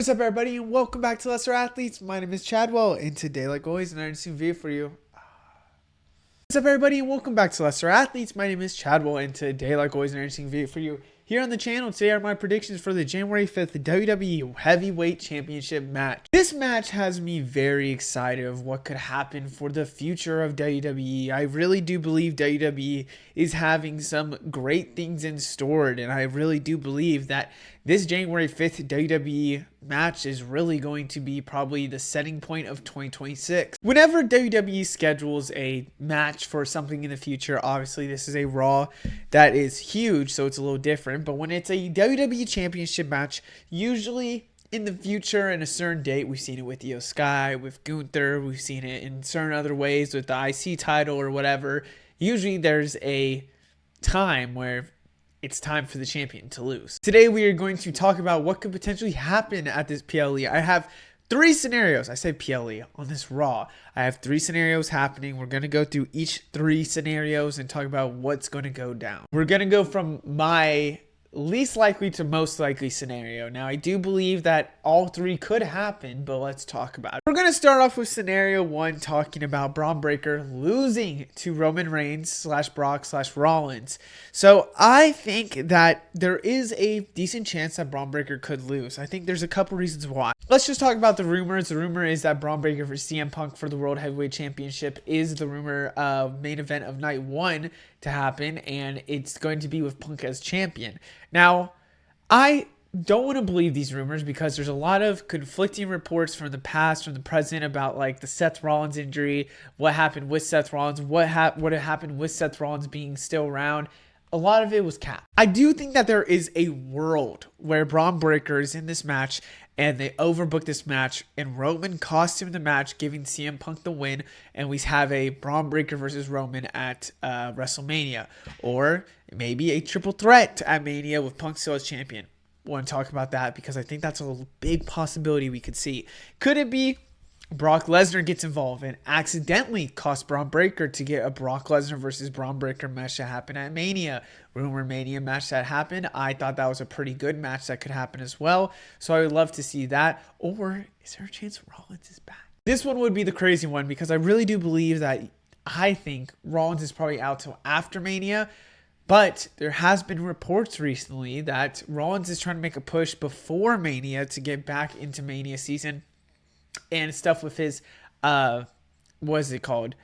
What's up, everybody, and welcome back to Lesser Athletes. My name is Chadwell, and today, like always, an interesting video for you. What's up, everybody, and welcome back to Lesser Athletes. My name is Chadwell, and today, like always, an interesting video for you. Here on the channel, today are my predictions for the January 5th WWE Heavyweight Championship match. This match has me very excited of what could happen for the future of WWE. I really do believe WWE is having some great things in store, and I really do believe that this January 5th WWE match is really going to be probably the setting point of 2026. Whenever WWE schedules a match for something in the future, obviously this is a Raw that is huge, so it's a little different. But when it's a WWE Championship match, usually in the future, in a certain date, we've seen it with Io Sky, with Gunther, we've seen it in certain other ways with the IC title or whatever. Usually there's a time where it's time for the champion to lose. Today we are going to talk about what could potentially happen at this PLE. I have three scenarios. I say PLE on this Raw. I have three scenarios happening. We're going to go through each three scenarios and talk about what's going to go down. We're going to go from my least likely to most likely scenario. Now, I do believe that all three could happen, but let's talk about it. We're going to start off with scenario one, talking about Bron Breakker losing to Roman Reigns / Brock / Rollins. So I think that there is a decent chance that Bron Breakker could lose. I think there's a couple reasons why. Let's just talk about the rumors. The rumor is that Bron Breakker for CM Punk for the World Heavyweight Championship is the rumor main event of night one to happen, and it's going to be with Punk as champion. Now, I don't want to believe these rumors because there's a lot of conflicting reports from the past, from the present, about like the Seth Rollins injury, what happened with Seth Rollins, what happened with Seth Rollins being still around. A lot of it was cap. I do think that there is a world where Bron Breakker is in this match and they overbook this match and Roman costs him the match, giving CM Punk the win, and we have a Bron Breakker versus Roman at WrestleMania, or maybe a triple threat at Mania with Punk still as champion. Want to talk about that because I think that's a big possibility we could see. Could it be Brock Lesnar gets involved and accidentally costs Bron Breakker to get a Brock Lesnar versus Bron Breakker match that happened at Mania? Rumor Mania match that happened. I thought that was a pretty good match that could happen as well. So I would love to see that. Or is there a chance Rollins is back? This one would be the crazy one because I really do believe that I think Rollins is probably out till after Mania. But there has been reports recently that Rollins is trying to make a push before Mania to get back into Mania season. And stuff with his, what is it called?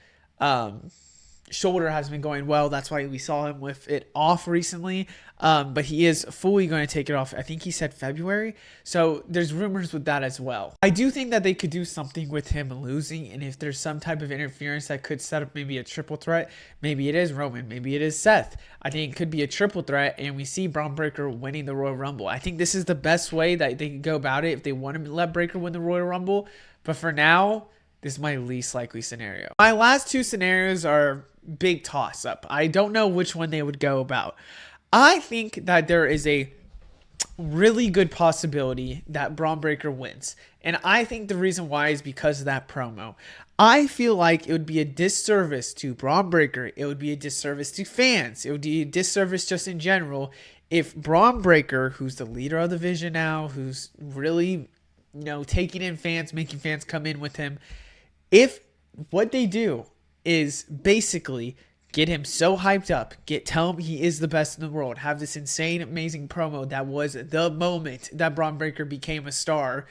Shoulder has been going well. That's why we saw him with it off recently. But he is fully going to take it off. I think he said February. So there's rumors with that as well. I do think that they could do something with him losing. And if there's some type of interference that could set up maybe a triple threat, maybe it is Roman, maybe it is Seth. I think it could be a triple threat. And we see Bron Breakker winning the Royal Rumble. I think this is the best way that they could go about it if they want to let Breakker win the Royal Rumble. But for now, this is my least likely scenario. My last two scenarios are big toss up. I don't know which one they would go about. I think that there is a really good possibility that Bron Breakker wins. And I think the reason why is because of that promo. I feel like it would be a disservice to Bron Breakker. It would be a disservice to fans. It would be a disservice just in general if Bron Breakker, who's the leader of the division now, who's really, taking in fans, making fans come in with him, if what they do is basically get him so hyped up, tell him he is the best in the world, have this insane, amazing promo that was the moment that Bron Breakker became a star,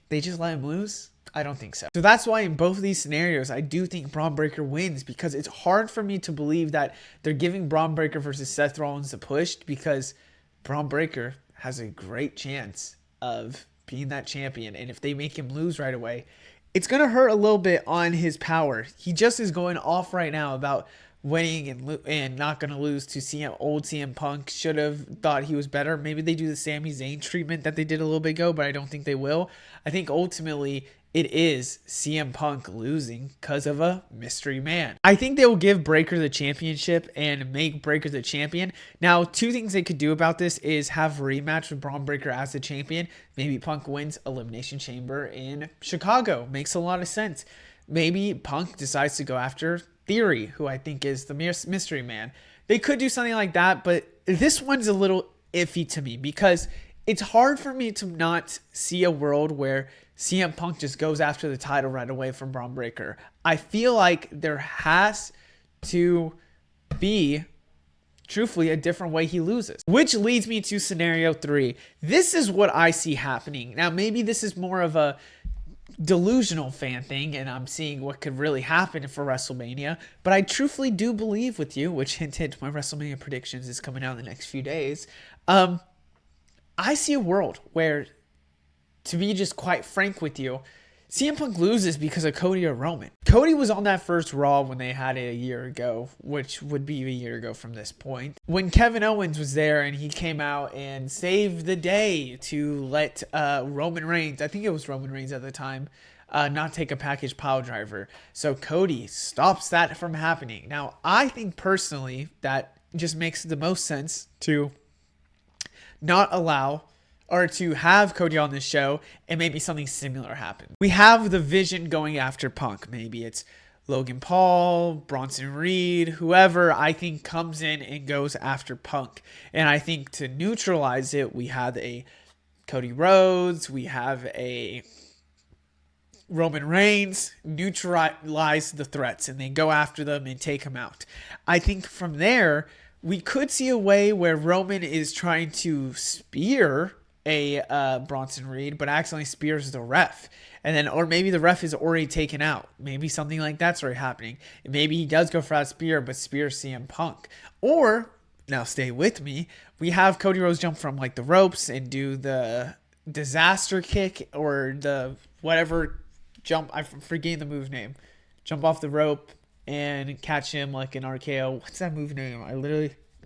they just let him lose? I don't think so. So that's why in both of these scenarios, I do think Bron Breakker wins, because it's hard for me to believe that they're giving Bron Breakker versus Seth Rollins the push, because Bron Breakker has a great chance of being that champion. And if they make him lose right away, it's going to hurt a little bit on his power. He just is going off right now about winning and not going to lose to old CM Punk. Should have thought he was better. Maybe they do the Sami Zayn treatment that they did a little bit ago, but I don't think they will. I think ultimately it is CM Punk losing because of a mystery man. I think they will give Breakker the championship and make Breakker the champion. Now, two things they could do about this is have a rematch with Bron Breakker as the champion. Maybe Punk wins Elimination Chamber in Chicago. Makes a lot of sense. Maybe Punk decides to go after Theory, who I think is the mystery man. They could do something like that, but this one's a little iffy to me because it's hard for me to not see a world where CM Punk just goes after the title right away from Bron Breakker. I feel like there has to be, truthfully, a different way he loses. Which leads me to scenario 3. This is what I see happening. Now, maybe this is more of a delusional fan thing, and I'm seeing what could really happen for WrestleMania, but I truthfully do believe with you, which hint, my WrestleMania predictions is coming out in the next few days. I see a world where, to be just quite frank with you, CM Punk loses because of Cody or Roman. Cody was on that first Raw when they had it a year ago, which would be a year ago from this point, when Kevin Owens was there and he came out and saved the day to let Roman Reigns, I think it was Roman Reigns at the time, not take a package pile driver. So Cody stops that from happening. Now, I think personally that just makes the most sense to not allow or to have Cody on this show and maybe something similar happen. We have the Vision going after Punk. Maybe it's Logan Paul, Bronson Reed, whoever I think comes in and goes after Punk. And I think to neutralize it, we have a Cody Rhodes, we have a Roman Reigns, neutralize the threats and then go after them and take them out. I think from there, we could see a way where Roman is trying to spear a Bronson Reed, but accidentally spears the ref. And then, or maybe the ref is already taken out. Maybe something like that's already happening. And maybe he does go for that spear, but spears CM Punk. Or, now stay with me, we have Cody Rhodes jump from like the ropes and do the disaster kick or the whatever jump. I'm forgetting the move name. Jump off the rope and catch him like an RKO. What's that move name?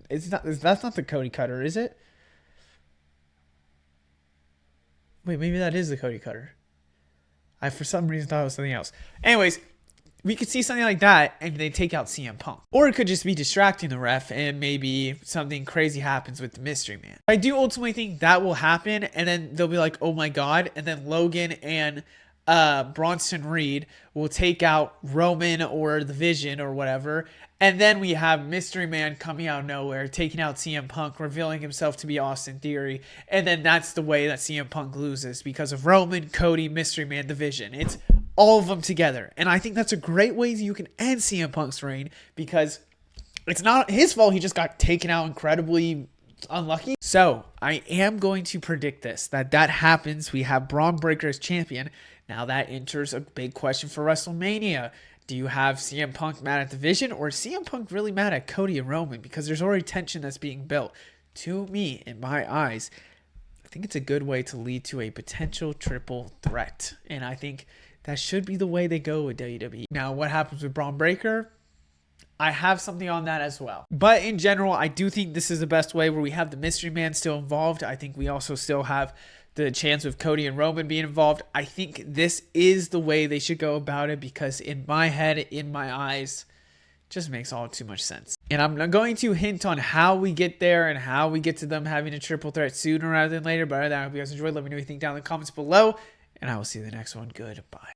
That's not the Cody Cutter, is it? Wait, maybe that is the Cody Cutter. I, for some reason, thought it was something else. Anyways, we could see something like that and they take out CM Punk. Or it could just be distracting the ref and maybe something crazy happens with the Mystery Man. I do ultimately think that will happen and then they'll be like, oh my God. And then Logan and Bronson Reed will take out Roman or the Vision or whatever. And then we have Mystery Man coming out of nowhere, taking out CM Punk, revealing himself to be Austin Theory. And then that's the way that CM Punk loses because of Roman, Cody, Mystery Man, the Vision. It's all of them together. And I think that's a great way you can end CM Punk's reign because it's not his fault. He just got taken out incredibly unlucky. So I am going to predict this, that happens. We have Bron Breakker as champion. Now that enters a big question for WrestleMania. Do you have CM Punk mad at the Vision or is CM Punk really mad at Cody and Roman? Because there's already tension that's being built. To me, in my eyes, I think it's a good way to lead to a potential triple threat. And I think that should be the way they go with WWE. Now, what happens with Bron Breakker? I have something on that as well. But in general, I do think this is the best way where we have the Mystery Man still involved. I think we also still have the chance of Cody and Roman being involved. I think this is the way they should go about it because in my head, in my eyes, it just makes all too much sense. And I'm going to hint on how we get there and how we get to them having a triple threat sooner rather than later. But other than that, I hope you guys enjoyed. Let me know what you think down in the comments below. And I will see you in the next one. Goodbye.